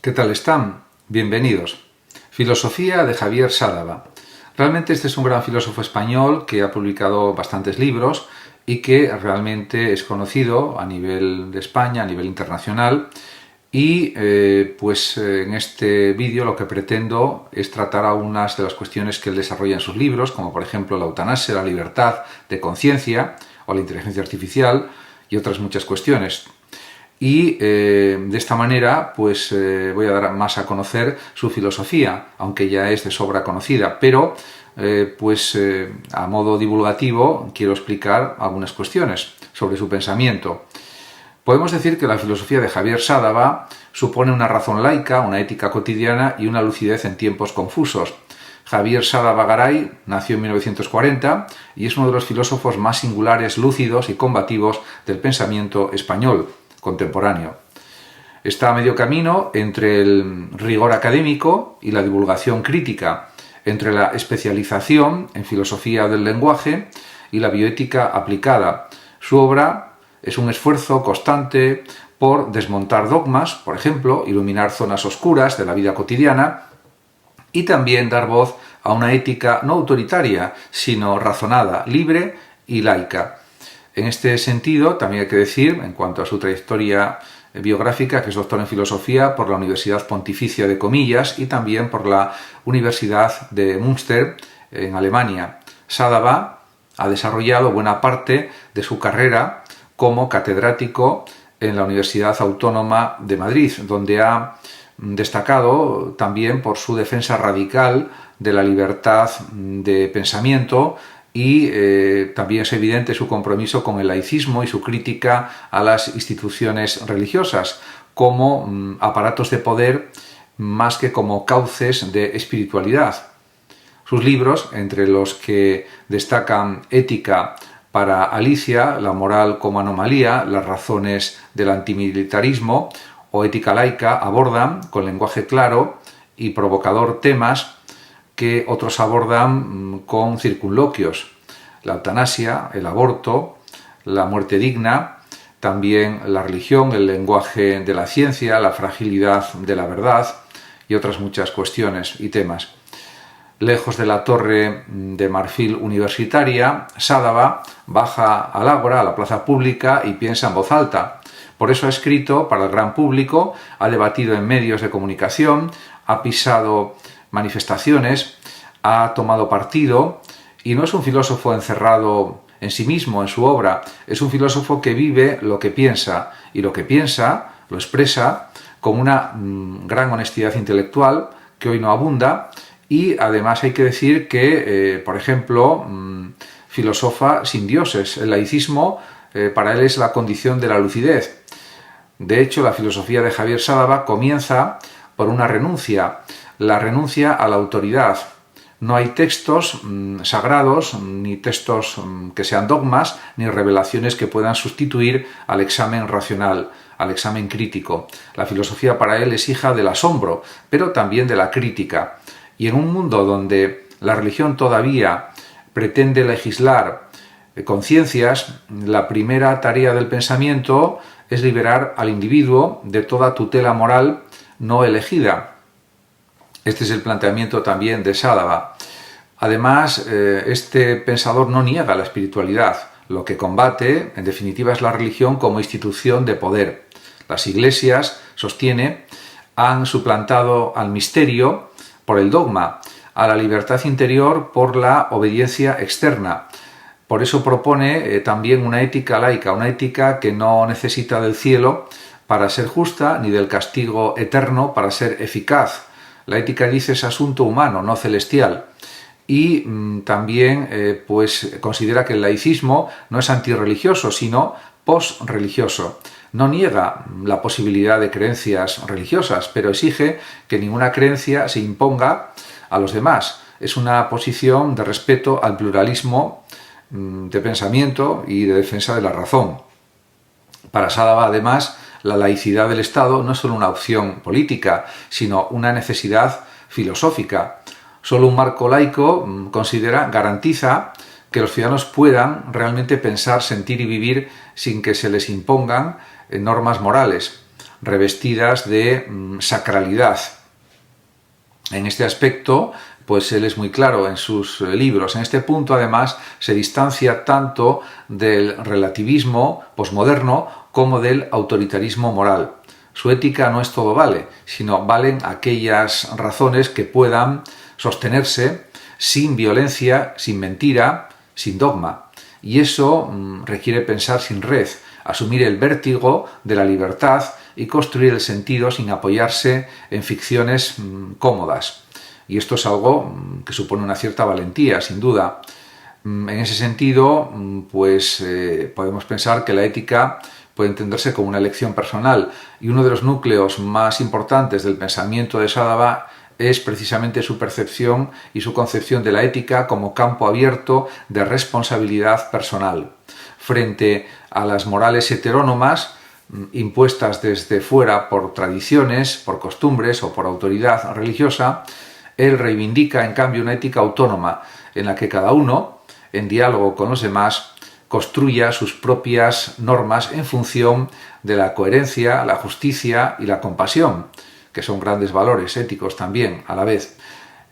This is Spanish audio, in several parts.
¿Qué tal están? Bienvenidos. Filosofía de Javier Sádava. Realmente este es un gran filósofo español que ha publicado bastantes libros y que realmente es conocido a nivel de España, a nivel internacional. Y en este vídeo lo que pretendo es tratar algunas de las cuestiones que él desarrolla en sus libros, como por ejemplo la eutanasia, la libertad de conciencia o la inteligencia artificial y otras muchas cuestiones. Y de esta manera voy a dar más a conocer su filosofía, aunque ya es de sobra conocida, pero a modo divulgativo quiero explicar algunas cuestiones sobre su pensamiento. Podemos decir que la filosofía de Javier Sádava supone una razón laica, una ética cotidiana y una lucidez en tiempos confusos. Javier Sádava Garay nació en 1940 y es uno de los filósofos más singulares, lúcidos y combativos del pensamiento español contemporáneo. Está a medio camino entre el rigor académico y la divulgación crítica, entre la especialización en filosofía del lenguaje y la bioética aplicada. Su obra es un esfuerzo constante por desmontar dogmas, por ejemplo, iluminar zonas oscuras de la vida cotidiana y también dar voz a una ética no autoritaria, sino razonada, libre y laica. En este sentido, también hay que decir, en cuanto a su trayectoria biográfica, que es doctor en filosofía por la Universidad Pontificia de Comillas y también por la Universidad de Münster en Alemania. Sádava ha desarrollado buena parte de su carrera como catedrático en la Universidad Autónoma de Madrid, donde ha destacado también por su defensa radical de la libertad de pensamiento y también es evidente su compromiso con el laicismo y su crítica a las instituciones religiosas como aparatos de poder más que como cauces de espiritualidad. Sus libros, entre los que destacan Ética para Alicia, La moral como anomalía, las razones del antimilitarismo o Ética laica, abordan con lenguaje claro y provocador temas que otros abordan con circunloquios: la eutanasia, el aborto, la muerte digna, también la religión, el lenguaje de la ciencia, la fragilidad de la verdad y otras muchas cuestiones y temas. Lejos de la torre de marfil universitaria, Sádava baja al ágora, a la plaza pública, y piensa en voz alta. Por eso ha escrito para el gran público, ha debatido en medios de comunicación, ha pisado manifestaciones, ha tomado partido y no es un filósofo encerrado en sí mismo, en su obra. Es un filósofo que vive lo que piensa y lo que piensa lo expresa con una gran honestidad intelectual que hoy no abunda. Y además hay que decir que, por ejemplo, filosofa sin dioses. El laicismo para él es la condición de la lucidez. De hecho, la filosofía de Javier Sádava comienza por una renuncia, la renuncia a la autoridad. No hay textos sagrados, ni textos que sean dogmas, ni revelaciones que puedan sustituir al examen racional, al examen crítico. La filosofía para él es hija del asombro, pero también de la crítica. Y en un mundo donde la religión todavía pretende legislar conciencias, la primera tarea del pensamiento es liberar al individuo de toda tutela moral no elegida. Este es el planteamiento también de Sádava. Además, este pensador no niega la espiritualidad. Lo que combate, en definitiva, es la religión como institución de poder. Las iglesias, sostiene, han suplantado al misterio por el dogma, a la libertad interior por la obediencia externa. Por eso propone también una ética laica, una ética que no necesita del cielo para ser justa, ni del castigo eterno para ser eficaz. La ética, dice, es asunto humano, no celestial. Y también considera que el laicismo no es antirreligioso, sino posreligioso. No niega la posibilidad de creencias religiosas, pero exige que ninguna creencia se imponga a los demás. Es una posición de respeto al pluralismo de pensamiento y de defensa de la razón. Para Sádava, además, la laicidad del Estado no es solo una opción política, sino una necesidad filosófica. Solo un marco laico, garantiza que los ciudadanos puedan realmente pensar, sentir y vivir sin que se les impongan normas morales. revestidas de sacralidad. En este aspecto, pues él es muy claro en sus libros. En este punto, además, se distancia tanto del relativismo posmoderno como del autoritarismo moral. Su ética no es todo vale, sino valen aquellas razones que puedan sostenerse sin violencia, sin mentira, sin dogma. Y eso requiere pensar sin red, asumir el vértigo de la libertad y construir el sentido sin apoyarse en ficciones cómodas. Y esto es algo que supone una cierta valentía, sin duda. En ese sentido, pues podemos pensar que la ética puede entenderse como una elección personal, y uno de los núcleos más importantes del pensamiento de Sadava es precisamente su percepción y su concepción de la ética como campo abierto de responsabilidad personal. Frente a las morales heterónomas, impuestas desde fuera por tradiciones, por costumbres o por autoridad religiosa, él reivindica en cambio una ética autónoma en la que cada uno, en diálogo con los demás, construya sus propias normas en función de la coherencia, la justicia y la compasión, que son grandes valores éticos también a la vez.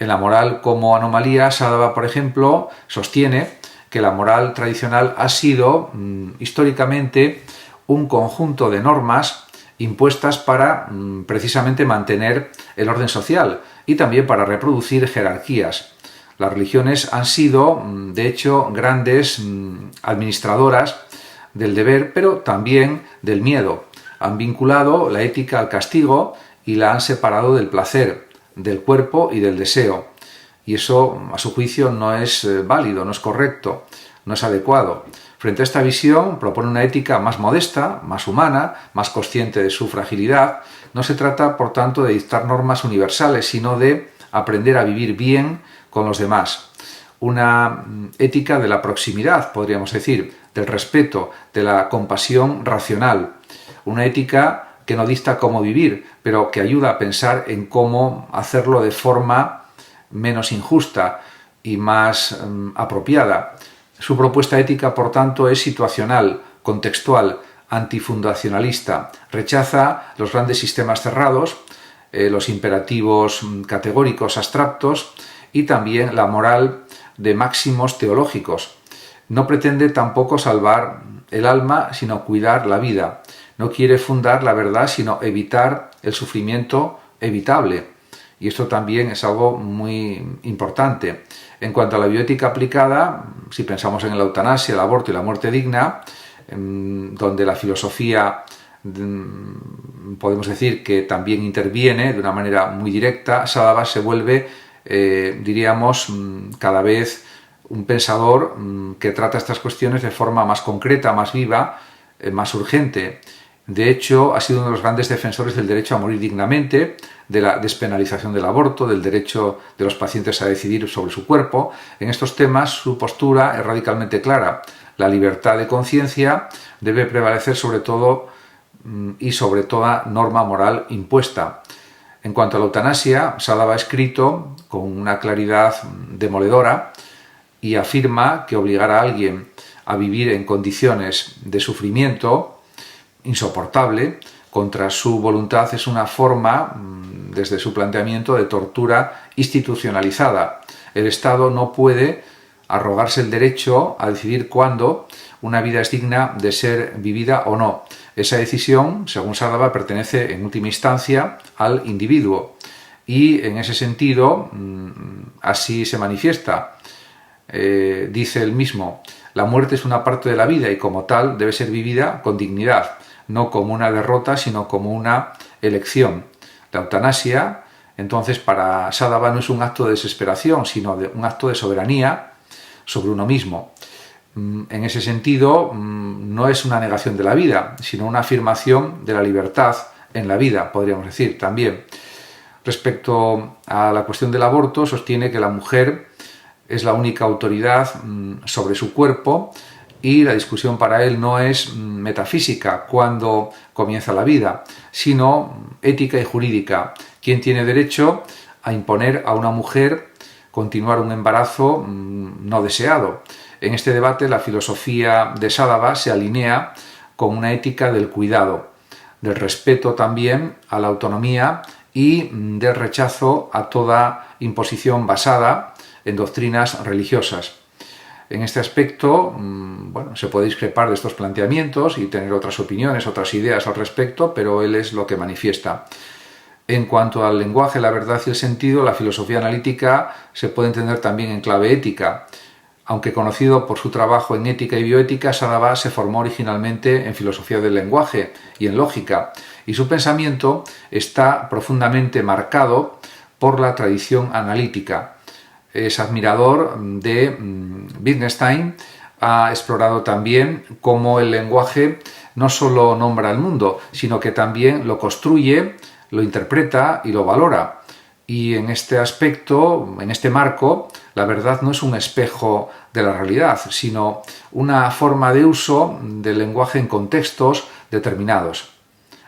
En la moral como anomalía, Sadava, por ejemplo, sostiene que la moral tradicional ha sido históricamente un conjunto de normas impuestas para precisamente mantener el orden social y también para reproducir jerarquías. Las religiones han sido, de hecho, grandes administradoras del deber, pero también del miedo. Han vinculado la ética al castigo y la han separado del placer, del cuerpo y del deseo. Y eso, a su juicio, no es válido, no es correcto, no es adecuado. Frente a esta visión, propone una ética más modesta, más humana, más consciente de su fragilidad. No se trata, por tanto, de dictar normas universales, sino de aprender a vivir bien con los demás. Una ética de la proximidad, podríamos decir, del respeto, de la compasión racional. Una ética que no dicta cómo vivir, pero que ayuda a pensar en cómo hacerlo de forma menos injusta y más apropiada. Su propuesta ética, por tanto, es situacional, contextual, antifundacionalista. Rechaza los grandes sistemas cerrados, los imperativos categóricos abstractos y también la moral de máximos teológicos. No pretende tampoco salvar el alma, sino cuidar la vida. No quiere fundar la verdad, sino evitar el sufrimiento evitable. Y esto también es algo muy importante. En cuanto a la bioética aplicada, si pensamos en la eutanasia, el aborto y la muerte digna, donde la filosofía podemos decir que también interviene de una manera muy directa, Sadava se vuelve, diríamos, cada vez un pensador que trata estas cuestiones de forma más concreta, más viva, más urgente. De hecho, ha sido uno de los grandes defensores del derecho a morir dignamente, de la despenalización del aborto, del derecho de los pacientes a decidir sobre su cuerpo. En estos temas su postura es radicalmente clara. La libertad de conciencia debe prevalecer sobre todo y sobre toda norma moral impuesta. En cuanto a la eutanasia, Sadava ha escrito con una claridad demoledora y afirma que obligar a alguien a vivir en condiciones de sufrimiento insoportable contra su voluntad es una forma, desde su planteamiento, de tortura institucionalizada. El Estado no puede arrogarse el derecho a decidir cuándo una vida es digna de ser vivida o no. Esa decisión, según Sadava, pertenece en última instancia al individuo y en ese sentido así se manifiesta. Dice él mismo: la muerte es una parte de la vida y como tal debe ser vivida con dignidad, no como una derrota, sino como una elección. La eutanasia, entonces, para Sadava no es un acto de desesperación, sino un acto de soberanía sobre uno mismo. En ese sentido, no es una negación de la vida, sino una afirmación de la libertad en la vida, podríamos decir también. Respecto a la cuestión del aborto, sostiene que la mujer es la única autoridad sobre su cuerpo y la discusión para él no es metafísica cuando comienza la vida, sino ética y jurídica. ¿Quién tiene derecho a imponer a una mujer continuar un embarazo no deseado? En este debate la filosofía de Sadava se alinea con una ética del cuidado, del respeto también a la autonomía y del rechazo a toda imposición basada en doctrinas religiosas. En este aspecto, bueno, se puede discrepar de estos planteamientos y tener otras opiniones, otras ideas al respecto, pero él es lo que manifiesta. En cuanto al lenguaje, la verdad y el sentido, la filosofía analítica se puede entender también en clave ética. Aunque conocido por su trabajo en ética y bioética, Sadava se formó originalmente en filosofía del lenguaje y en lógica, y su pensamiento está profundamente marcado por la tradición analítica. Es admirador de Wittgenstein, ha explorado también cómo el lenguaje no solo nombra el mundo, sino que también lo construye, lo interpreta y lo valora. Y en este aspecto, en este marco, la verdad no es un espejo de la realidad, sino una forma de uso del lenguaje en contextos determinados.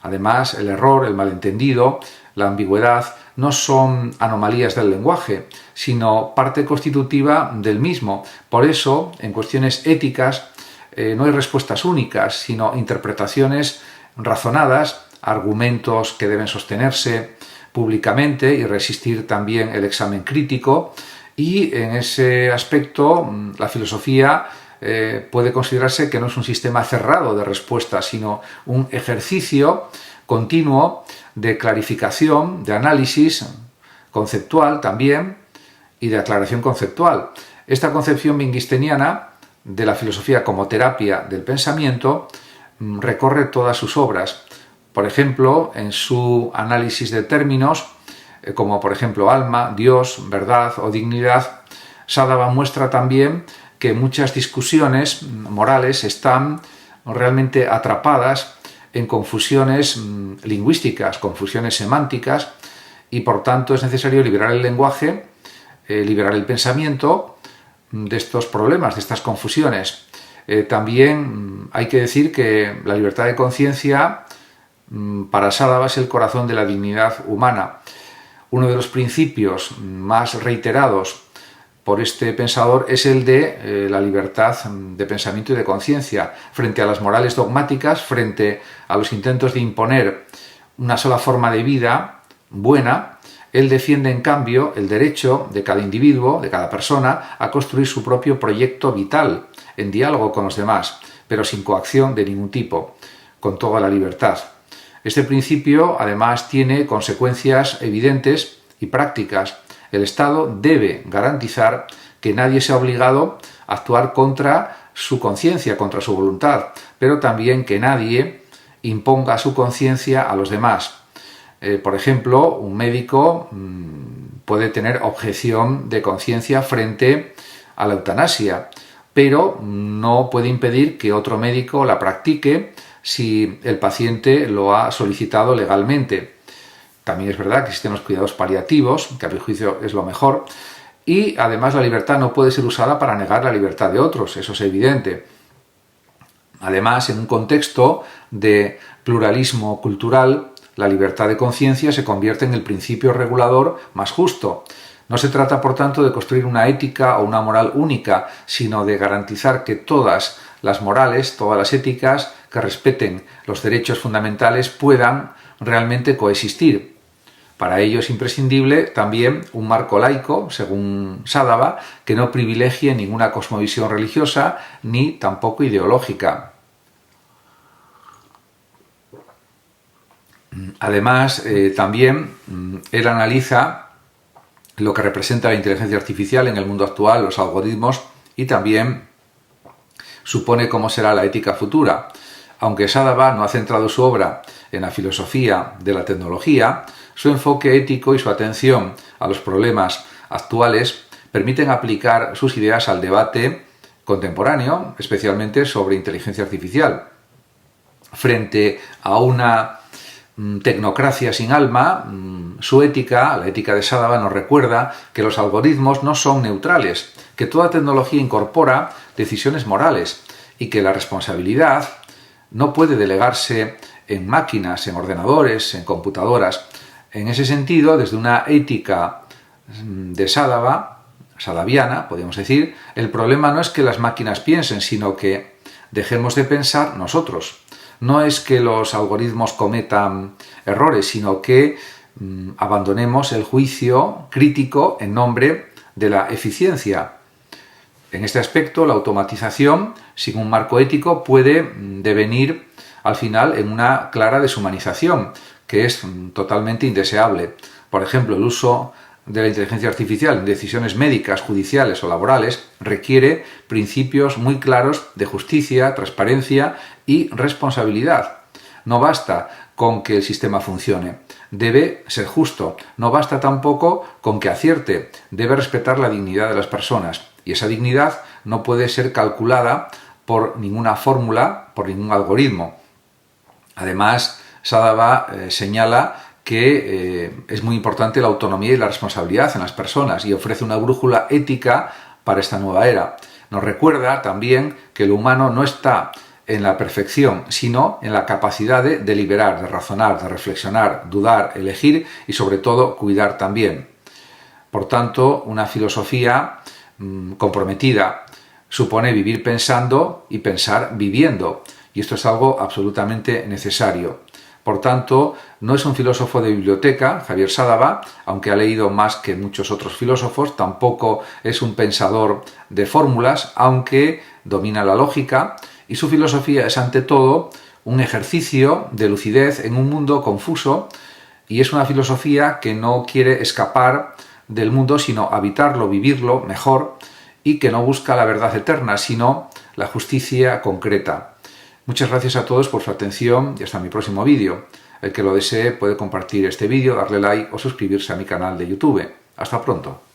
Además, el error, el malentendido, la ambigüedad no son anomalías del lenguaje, sino parte constitutiva del mismo. Por eso, en cuestiones éticas, no hay respuestas únicas, sino interpretaciones razonadas, argumentos que deben sostenerse públicamente y resistir también el examen crítico, y en ese aspecto la filosofía puede considerarse que no es un sistema cerrado de respuestas, sino un ejercicio continuo de clarificación, de análisis conceptual también y de aclaración conceptual. Esta concepción wittgensteiniana de la filosofía como terapia del pensamiento recorre todas sus obras. Por ejemplo, en su análisis de términos, como por ejemplo alma, Dios, verdad o dignidad, Sadava muestra también que muchas discusiones morales están realmente atrapadas en confusiones lingüísticas, confusiones semánticas, y por tanto es necesario liberar el lenguaje, liberar el pensamiento de estos problemas, de estas confusiones. También hay que decir que la libertad de conciencia para Sadava es el corazón de la dignidad humana. Uno de los principios más reiterados por este pensador es el de la libertad de pensamiento y de conciencia frente a las morales dogmáticas, frente a los intentos de imponer una sola forma de vida buena. Él defiende, en cambio, el derecho de cada individuo, de cada persona, a construir su propio proyecto vital, en diálogo con los demás, pero sin coacción de ningún tipo, con toda la libertad. Este principio, además, tiene consecuencias evidentes y prácticas. El Estado debe garantizar que nadie sea obligado a actuar contra su conciencia, contra su voluntad, pero también que nadie imponga su conciencia a los demás. Por ejemplo, un médico puede tener objeción de conciencia frente a la eutanasia, pero no puede impedir que otro médico la practique si el paciente lo ha solicitado legalmente. También es verdad que existen los cuidados paliativos, que a mi juicio es lo mejor, y además la libertad no puede ser usada para negar la libertad de otros, eso es evidente. Además, en un contexto de pluralismo cultural, la libertad de conciencia se convierte en el principio regulador más justo. No se trata, por tanto, de construir una ética o una moral única, sino de garantizar que todas las morales, todas las éticas que respeten los derechos fundamentales puedan realmente coexistir. Para ello es imprescindible también un marco laico, según Sadava, que no privilegie ninguna cosmovisión religiosa ni tampoco ideológica. Además, también él analiza lo que representa la inteligencia artificial en el mundo actual, los algoritmos, y también supone cómo será la ética futura. Aunque Sadava no ha centrado su obra en la filosofía de la tecnología, su enfoque ético y su atención a los problemas actuales permiten aplicar sus ideas al debate contemporáneo, especialmente sobre inteligencia artificial. Frente a una tecnocracia sin alma, su ética, la ética de Sadava, nos recuerda que los algoritmos no son neutrales, que toda tecnología incorpora decisiones morales y que la responsabilidad no puede delegarse en máquinas, en ordenadores, en computadoras. En ese sentido, desde una ética de Sadava, sadaviana, podríamos decir, el problema no es que las máquinas piensen, sino que dejemos de pensar nosotros. no es que los algoritmos cometan errores, sino que abandonemos el juicio crítico en nombre de la eficiencia. En este aspecto, la automatización, sin un marco ético, puede devenir al final en una clara deshumanización, que es totalmente indeseable. Por ejemplo, el uso de la inteligencia artificial en decisiones médicas, judiciales o laborales requiere principios muy claros de justicia, transparencia y responsabilidad. No basta con que el sistema funcione, debe ser justo. No basta tampoco con que acierte, debe respetar la dignidad de las personas. Y esa dignidad no puede ser calculada por ninguna fórmula, por ningún algoritmo. Además, Sadaba señala que es muy importante la autonomía y la responsabilidad en las personas y ofrece una brújula ética para esta nueva era. Nos recuerda también que lo humano no está en la perfección, sino en la capacidad de deliberar, de razonar, de reflexionar, dudar, elegir y sobre todo cuidar también. Por tanto, una filosofía comprometida supone vivir pensando y pensar viviendo, y esto es algo absolutamente necesario. Por tanto, no es un filósofo de biblioteca, Javier Sadaba, aunque ha leído más que muchos otros filósofos, tampoco es un pensador de fórmulas, aunque domina la lógica, y su filosofía es ante todo un ejercicio de lucidez en un mundo confuso, y es una filosofía que no quiere escapar del mundo, sino habitarlo, vivirlo mejor, y que no busca la verdad eterna, sino la justicia concreta. Muchas gracias a todos por su atención y hasta mi próximo vídeo. El que lo desee puede compartir este vídeo, darle like o suscribirse a mi canal de YouTube. Hasta pronto.